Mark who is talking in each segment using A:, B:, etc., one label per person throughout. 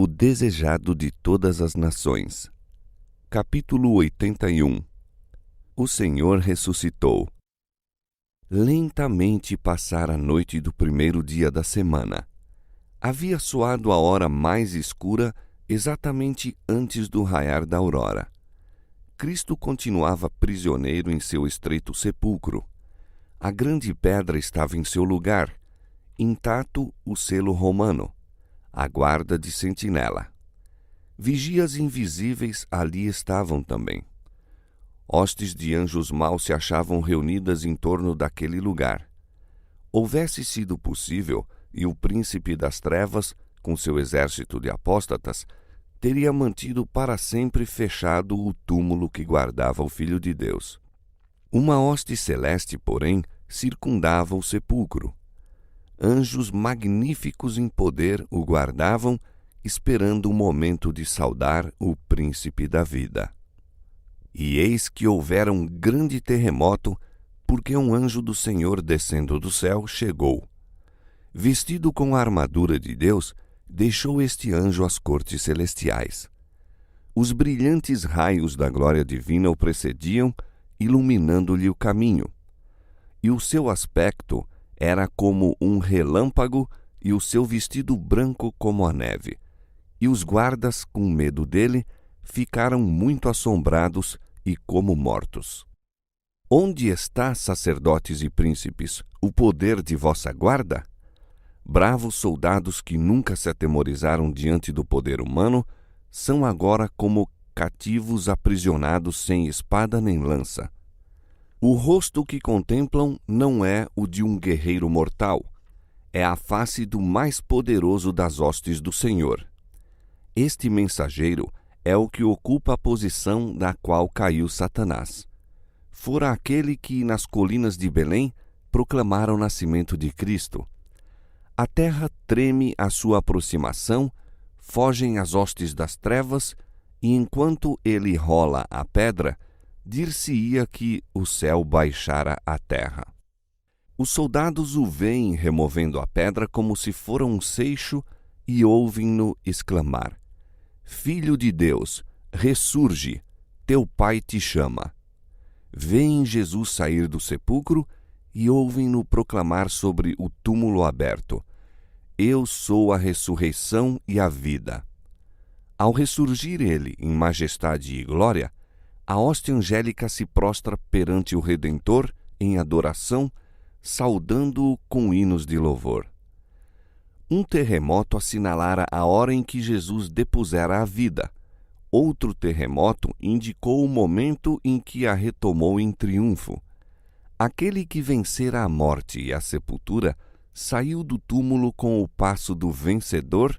A: O desejado de todas as nações. Capítulo 81. O Senhor ressuscitou. Lentamente passara a noite do primeiro dia da semana. Havia soado a hora mais escura exatamente antes do raiar da aurora. Cristo continuava prisioneiro em seu estreito sepulcro. A grande pedra estava em seu lugar, intacto o selo romano, a guarda de sentinela. Vigias invisíveis ali estavam também. Hostes de anjos maus se achavam reunidas em torno daquele lugar. Houvesse sido possível, e o príncipe das trevas, com seu exército de apóstatas, teria mantido para sempre fechado o túmulo que guardava o Filho de Deus. Uma hoste celeste, porém, circundava o sepulcro. Anjos magníficos em poder o guardavam, esperando o momento de saudar o príncipe da vida. E eis que houvera um grande terremoto, porque um anjo do Senhor descendo do céu chegou. Vestido com a armadura de Deus, deixou este anjo as cortes celestiais. Os brilhantes raios da glória divina o precediam, iluminando-lhe o caminho. E o seu aspecto era como um relâmpago, e o seu vestido branco como a neve. E os guardas, com medo dele, ficaram muito assombrados e como mortos. Onde está, sacerdotes e príncipes, o poder de vossa guarda? Bravos soldados que nunca se atemorizaram diante do poder humano, são agora como cativos aprisionados sem espada nem lança. O rosto que contemplam não é o de um guerreiro mortal, é a face do mais poderoso das hostes do Senhor. Este mensageiro é o que ocupa a posição da qual caiu Satanás. Fora aquele que, nas colinas de Belém, proclamara o nascimento de Cristo. A terra treme à sua aproximação, fogem as hostes das trevas, e enquanto ele rola a pedra, dir-se-ia que o céu baixara à terra. Os soldados o veem removendo a pedra como se fora um seixo e ouvem-no exclamar: Filho de Deus, ressurge, teu Pai te chama. Veem Jesus sair do sepulcro e ouvem-no proclamar sobre o túmulo aberto: Eu sou a ressurreição e a vida. Ao ressurgir ele em majestade e glória, a hoste angélica se prostra perante o Redentor em adoração, saudando-o com hinos de louvor. Um terremoto assinalara a hora em que Jesus depusera a vida. Outro terremoto indicou o momento em que a retomou em triunfo. Aquele que vencera a morte e a sepultura saiu do túmulo com o passo do vencedor,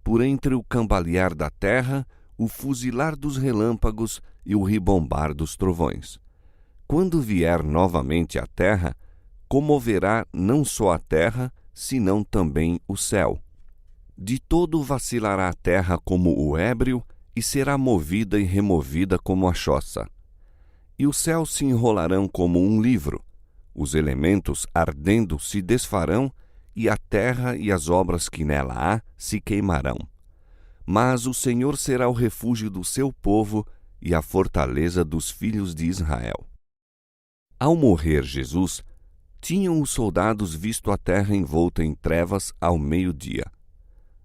A: por entre o cambalear da terra, o fuzilar dos relâmpagos e o ribombar dos trovões. Quando vier novamente à terra, comoverá não só a terra, senão também o céu. De todo vacilará a terra como o ébrio, e será movida e removida como a choça. E os céus se enrolarão como um livro, os elementos ardendo se desfarão, e a terra e as obras que nela há se queimarão. Mas o Senhor será o refúgio do seu povo e a fortaleza dos filhos de Israel. Ao morrer Jesus, tinham os soldados visto a terra envolta em trevas ao meio-dia.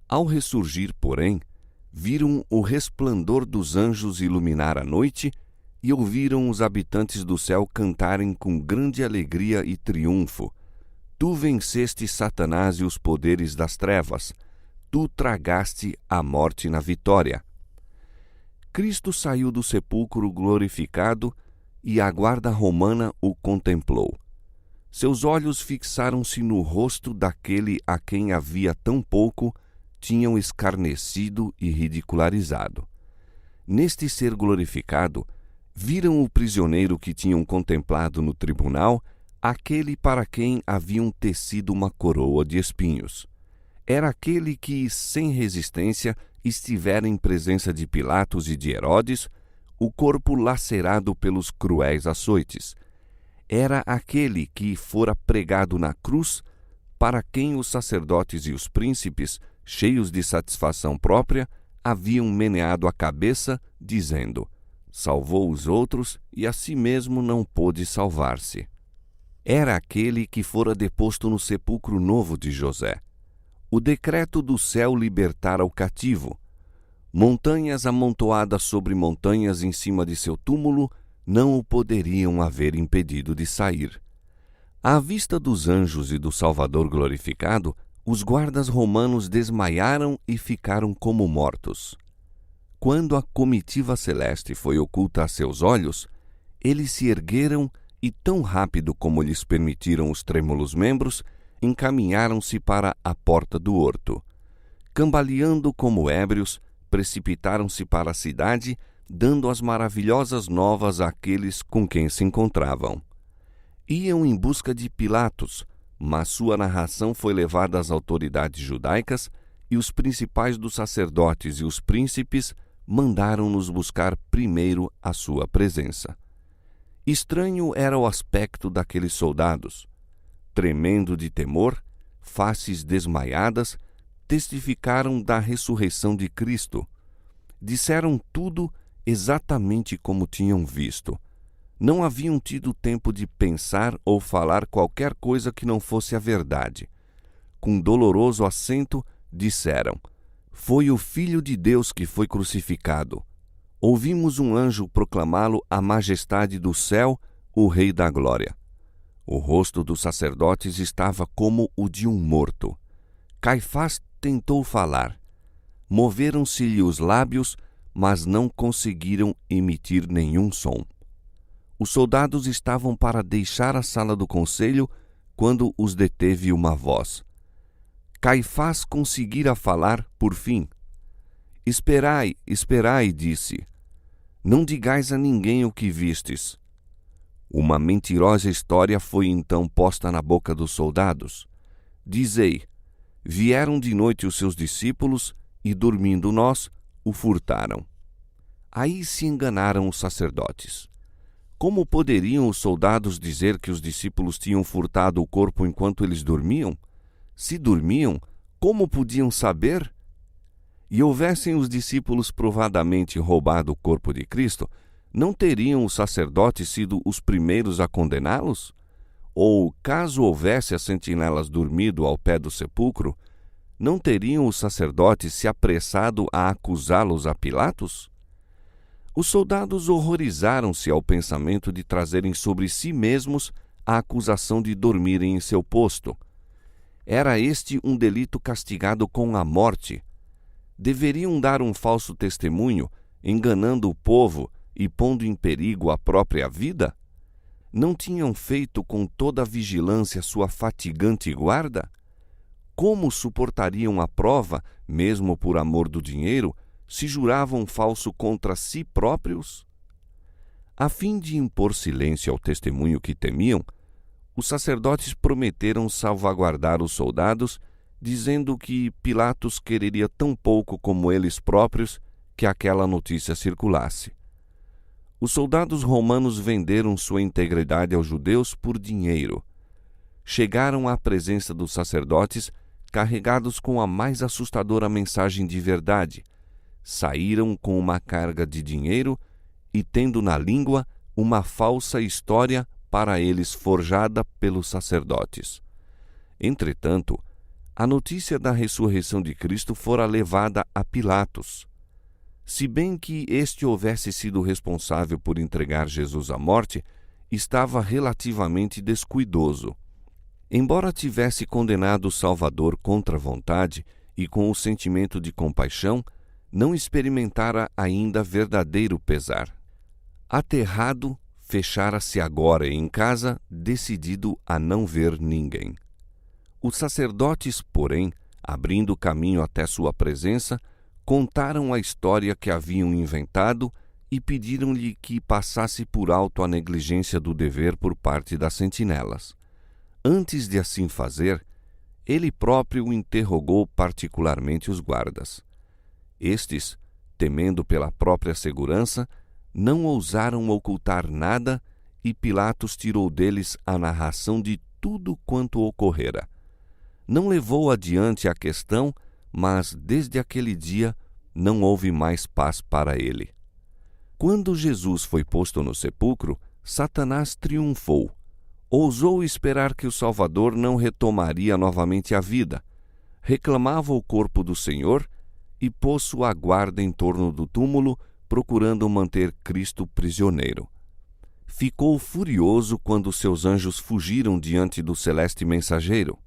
A: Ao ressurgir, porém, viram o resplendor dos anjos iluminar a noite e ouviram os habitantes do céu cantarem com grande alegria e triunfo: Tu venceste Satanás e os poderes das trevas, tu tragaste a morte na vitória. Cristo saiu do sepulcro glorificado e a guarda romana o contemplou. Seus olhos fixaram-se no rosto daquele a quem havia tão pouco tinham escarnecido e ridicularizado. Neste ser glorificado, viram o prisioneiro que tinham contemplado no tribunal, aquele para quem haviam tecido uma coroa de espinhos. Era aquele que, sem resistência, estivera em presença de Pilatos e de Herodes, o corpo lacerado pelos cruéis açoites. Era aquele que fora pregado na cruz, para quem os sacerdotes e os príncipes cheios de satisfação própria, haviam meneado a cabeça, dizendo: salvou os outros e a si mesmo não pôde salvar-se. Era aquele que fora deposto no sepulcro novo de José. O decreto do céu libertara o cativo. Montanhas amontoadas sobre montanhas em cima de seu túmulo não o poderiam haver impedido de sair. À vista dos anjos e do Salvador glorificado, os guardas romanos desmaiaram e ficaram como mortos. Quando a comitiva celeste foi oculta a seus olhos, eles se ergueram e, tão rápido como lhes permitiram os trêmulos membros, encaminharam-se para a porta do horto. Cambaleando como ébrios, precipitaram-se para a cidade, dando as maravilhosas novas àqueles com quem se encontravam. Iam em busca de Pilatos, mas sua narração foi levada às autoridades judaicas e os principais dos sacerdotes e os príncipes mandaram-nos buscar primeiro a sua presença. Estranho era o aspecto daqueles soldados. Tremendo de temor, faces desmaiadas, testificaram da ressurreição de Cristo. Disseram tudo exatamente como tinham visto. Não haviam tido tempo de pensar ou falar qualquer coisa que não fosse a verdade. Com doloroso acento, disseram: foi o Filho de Deus que foi crucificado. Ouvimos um anjo proclamá-lo a majestade do céu, o Rei da Glória. O rosto dos sacerdotes estava como o de um morto. Caifás tentou falar. Moveram-se-lhe os lábios, mas não conseguiram emitir nenhum som. Os soldados estavam para deixar a sala do conselho quando os deteve uma voz. Caifás conseguira falar, por fim. Esperai, esperai, disse. Não digais a ninguém o que vistes. Uma mentirosa história foi então posta na boca dos soldados. Dizei: vieram de noite os seus discípulos e, dormindo nós, o furtaram. Aí se enganaram os sacerdotes. Como poderiam os soldados dizer que os discípulos tinham furtado o corpo enquanto eles dormiam? Se dormiam, como podiam saber? E houvessem os discípulos provadamente roubado o corpo de Cristo, não teriam os sacerdotes sido os primeiros a condená-los? Ou, caso houvesse as sentinelas dormido ao pé do sepulcro, não teriam os sacerdotes se apressado a acusá-los a Pilatos? Os soldados horrorizaram-se ao pensamento de trazerem sobre si mesmos a acusação de dormirem em seu posto. Era este um delito castigado com a morte. Deveriam dar um falso testemunho, enganando o povo e pondo em perigo a própria vida? Não tinham feito com toda a vigilância sua fatigante guarda? Como suportariam a prova, mesmo por amor do dinheiro, se juravam falso contra si próprios? A fim de impor silêncio ao testemunho que temiam, os sacerdotes prometeram salvaguardar os soldados, dizendo que Pilatos quereria tão pouco como eles próprios que aquela notícia circulasse. Os soldados romanos venderam sua integridade aos judeus por dinheiro. Chegaram à presença dos sacerdotes carregados com a mais assustadora mensagem de verdade. Saíram com uma carga de dinheiro e tendo na língua uma falsa história para eles forjada pelos sacerdotes. Entretanto, a notícia da ressurreição de Cristo fora levada a Pilatos. Se bem que este houvesse sido responsável por entregar Jesus à morte, estava relativamente descuidoso. Embora tivesse condenado o Salvador contra a vontade e com o sentimento de compaixão, não experimentara ainda verdadeiro pesar. Aterrado, fechara-se agora em casa, decidido a não ver ninguém. Os sacerdotes, porém, abrindo caminho até sua presença, contaram a história que haviam inventado e pediram-lhe que passasse por alto a negligência do dever por parte das sentinelas. Antes de assim fazer, ele próprio interrogou particularmente os guardas. Estes, temendo pela própria segurança, não ousaram ocultar nada e Pilatos tirou deles a narração de tudo quanto ocorrera. Não levou adiante a questão, mas desde aquele dia não houve mais paz para ele. Quando Jesus foi posto no sepulcro, Satanás triunfou. Ousou esperar que o Salvador não retomaria novamente a vida. Reclamava o corpo do Senhor e pôs sua guarda em torno do túmulo, procurando manter Cristo prisioneiro. Ficou furioso quando seus anjos fugiram diante do celeste mensageiro.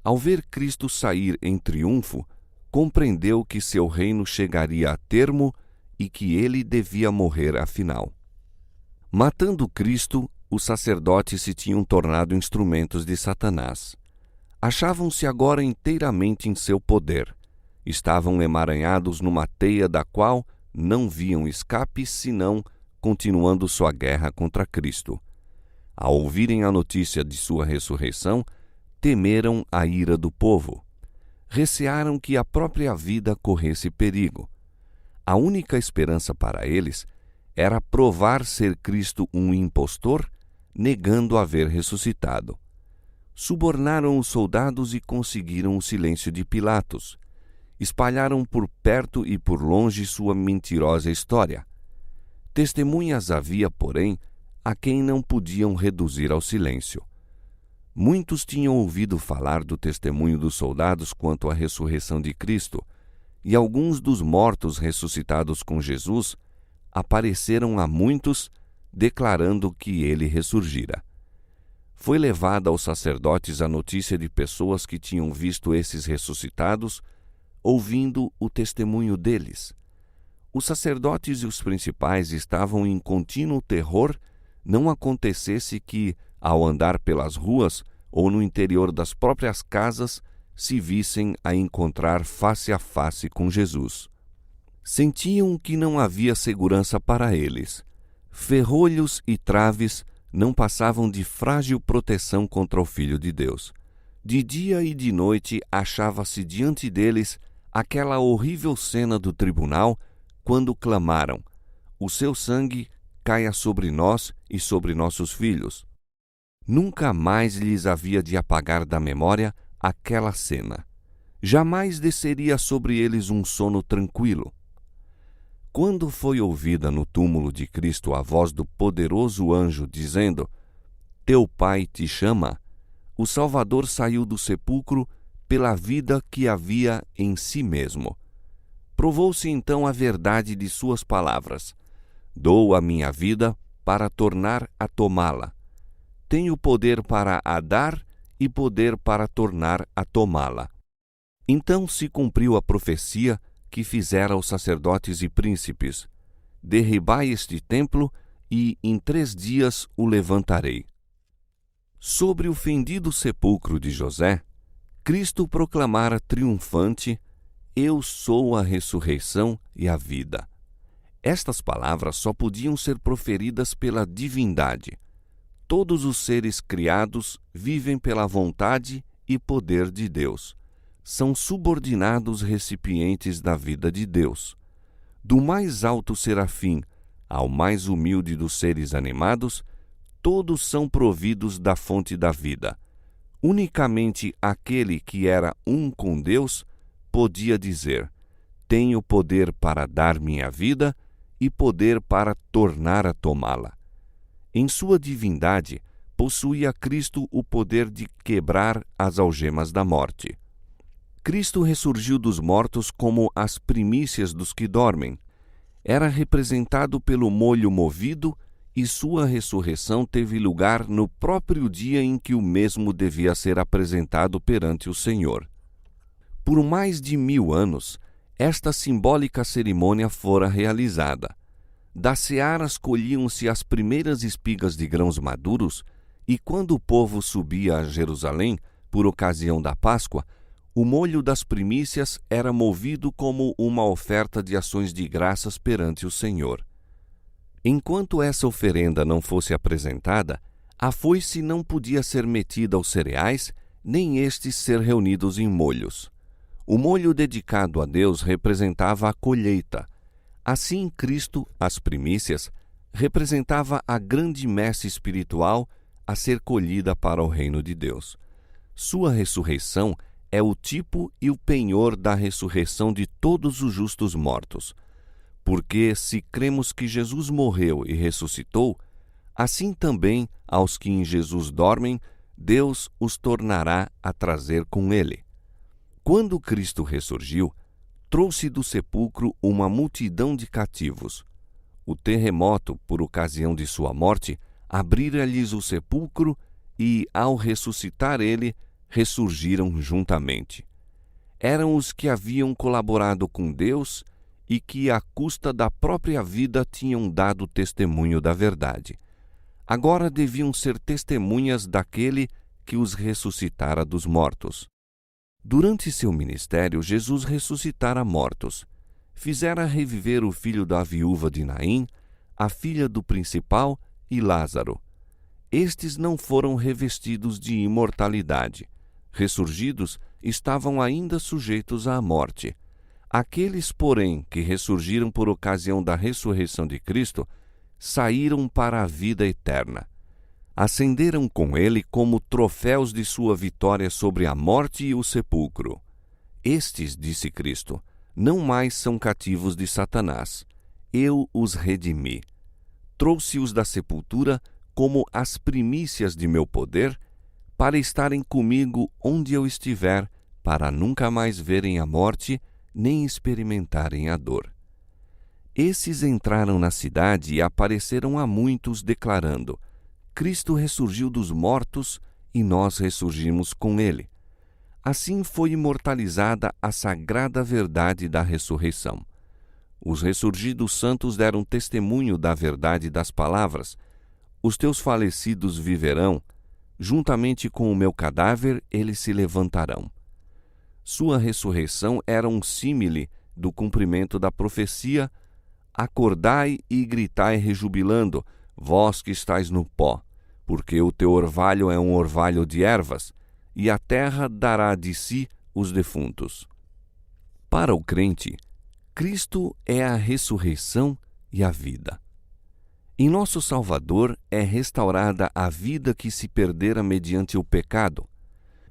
A: Ao ver Cristo sair em triunfo, compreendeu que seu reino chegaria a termo e que ele devia morrer afinal. Matando Cristo, os sacerdotes se tinham tornado instrumentos de Satanás. Achavam-se agora inteiramente em seu poder. Estavam emaranhados numa teia da qual não viam escape senão continuando sua guerra contra Cristo. Ao ouvirem a notícia de sua ressurreição, temeram a ira do povo. Recearam que a própria vida corresse perigo. A única esperança para eles era provar ser Cristo um impostor, negando haver ressuscitado. Subornaram os soldados e conseguiram o silêncio de Pilatos. Espalharam por perto e por longe sua mentirosa história. Testemunhas havia, porém, a quem não podiam reduzir ao silêncio. Muitos tinham ouvido falar do testemunho dos soldados quanto à ressurreição de Cristo, e alguns dos mortos ressuscitados com Jesus apareceram a muitos, declarando que ele ressurgira. Foi levada aos sacerdotes a notícia de pessoas que tinham visto esses ressuscitados, ouvindo o testemunho deles. Os sacerdotes e os principais estavam em contínuo terror não acontecesse que, ao andar pelas ruas ou no interior das próprias casas, se vissem a encontrar face a face com Jesus. Sentiam que não havia segurança para eles. Ferrolhos e traves não passavam de frágil proteção contra o Filho de Deus. De dia e de noite achava-se diante deles aquela horrível cena do tribunal, quando clamaram: o seu sangue caia sobre nós e sobre nossos filhos. Nunca mais lhes havia de apagar da memória aquela cena. Jamais desceria sobre eles um sono tranquilo. Quando foi ouvida no túmulo de Cristo a voz do poderoso anjo dizendo: teu Pai te chama, o Salvador saiu do sepulcro pela vida que havia em si mesmo. Provou-se então a verdade de suas palavras: dou a minha vida para tornar a tomá-la. Tenho poder para a dar e poder para tornar a tomá-la. Então se cumpriu a profecia que fizera os sacerdotes e príncipes: derribai este templo e em 3 dias o levantarei. Sobre o fendido sepulcro de José, Cristo proclamara triunfante: eu sou a ressurreição e a vida. Estas palavras só podiam ser proferidas pela divindade. Todos os seres criados vivem pela vontade e poder de Deus. São subordinados recipientes da vida de Deus. Do mais alto serafim ao mais humilde dos seres animados, todos são providos da fonte da vida. Unicamente aquele que era um com Deus podia dizer: tenho poder para dar minha vida e poder para tornar a tomá-la. Em sua divindade, possuía Cristo o poder de quebrar as algemas da morte. Cristo ressurgiu dos mortos como as primícias dos que dormem. Era representado pelo molho movido e sua ressurreição teve lugar no próprio dia em que o mesmo devia ser apresentado perante o Senhor. Por mais de 1000 anos, esta simbólica cerimônia fora realizada. Das searas colhiam-se as primeiras espigas de grãos maduros, e quando o povo subia a Jerusalém, por ocasião da Páscoa, o molho das primícias era movido como uma oferta de ações de graças perante o Senhor. Enquanto essa oferenda não fosse apresentada, a foice não podia ser metida aos cereais, nem estes ser reunidos em molhos. O molho dedicado a Deus representava a colheita. Assim, Cristo, as primícias, representava a grande messe espiritual a ser colhida para o reino de Deus. Sua ressurreição é o tipo e o penhor da ressurreição de todos os justos mortos. Porque se cremos que Jesus morreu e ressuscitou, assim também aos que em Jesus dormem, Deus os tornará a trazer com ele. Quando Cristo ressurgiu, trouxe do sepulcro uma multidão de cativos. O terremoto, por ocasião de sua morte, abrira-lhes o sepulcro e, ao ressuscitar ele, ressurgiram juntamente. Eram os que haviam colaborado com Deus e que, à custa da própria vida, tinham dado testemunho da verdade. Agora deviam ser testemunhas daquele que os ressuscitara dos mortos. Durante seu ministério, Jesus ressuscitara mortos. Fizera reviver o filho da viúva de Naim, a filha do principal e Lázaro. Estes não foram revestidos de imortalidade. Ressurgidos, estavam ainda sujeitos à morte. Aqueles, porém, que ressurgiram por ocasião da ressurreição de Cristo, saíram para a vida eterna. Ascenderam com ele como troféus de sua vitória sobre a morte e o sepulcro. Estes, disse Cristo, não mais são cativos de Satanás. Eu os redimi. Trouxe-os da sepultura como as primícias de meu poder, para estarem comigo onde eu estiver, para nunca mais verem a morte, nem experimentarem a dor. Esses entraram na cidade e apareceram a muitos, declarando: Cristo ressurgiu dos mortos e nós ressurgimos com ele. Assim foi imortalizada a sagrada verdade da ressurreição. Os ressurgidos santos deram testemunho da verdade das palavras: os teus falecidos viverão, juntamente com o meu cadáver eles se levantarão. Sua ressurreição era um símile do cumprimento da profecia: acordai e gritai rejubilando, vós que estáis no pó, porque o teu orvalho é um orvalho de ervas, e a terra dará de si os defuntos. Para o crente, Cristo é a ressurreição e a vida. Em nosso Salvador é restaurada a vida que se perdera mediante o pecado,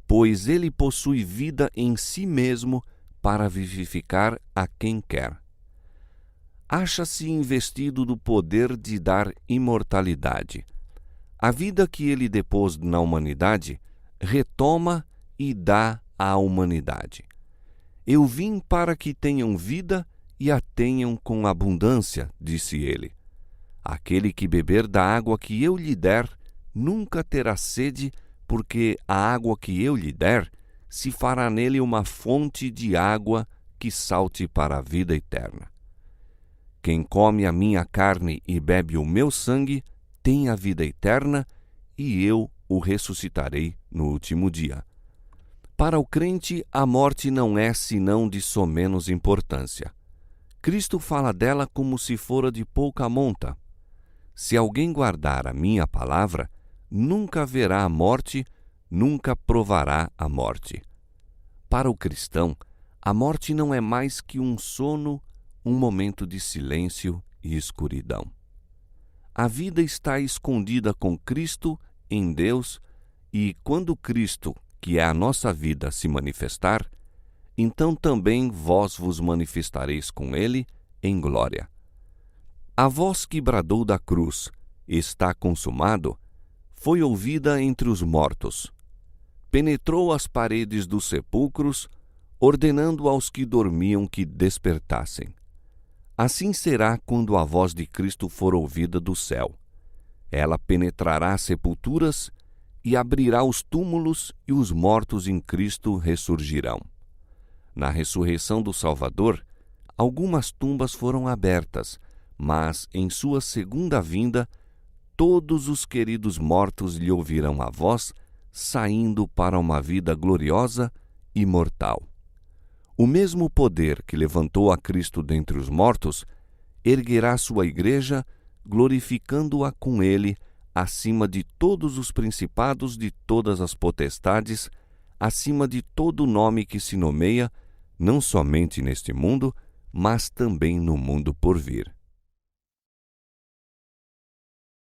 A: pois ele possui vida em si mesmo para vivificar a quem quer. Acha-se investido do poder de dar imortalidade. A vida que ele depôs na humanidade, retoma e dá à humanidade. Eu vim para que tenham vida e a tenham com abundância, disse ele. Aquele que beber da água que eu lhe der, nunca terá sede, porque a água que eu lhe der se fará nele uma fonte de água que salte para a vida eterna. Quem come a minha carne e bebe o meu sangue tem a vida eterna, e eu o ressuscitarei no último dia. Para o crente, a morte não é senão de somenos importância. Cristo fala dela como se fora de pouca monta. Se alguém guardar a minha palavra, nunca verá a morte, nunca provará a morte. Para o cristão, a morte não é mais que um sono, um momento de silêncio e escuridão. A vida está escondida com Cristo em Deus, e quando Cristo, que é a nossa vida, se manifestar, então também vós vos manifestareis com ele em glória. A voz que bradou da cruz, está consumado, foi ouvida entre os mortos. Penetrou as paredes dos sepulcros, ordenando aos que dormiam que despertassem. Assim será quando a voz de Cristo for ouvida do céu. Ela penetrará as sepulturas e abrirá os túmulos, e os mortos em Cristo ressurgirão. Na ressurreição do Salvador, algumas tumbas foram abertas, mas em sua segunda vinda, todos os queridos mortos lhe ouvirão a voz, saindo para uma vida gloriosa e imortal. O mesmo poder que levantou a Cristo dentre os mortos, erguerá sua igreja, glorificando-a com ele, acima de todos os principados, de todas as potestades, acima de todo nome que se nomeia, não somente neste mundo, mas também no mundo por vir.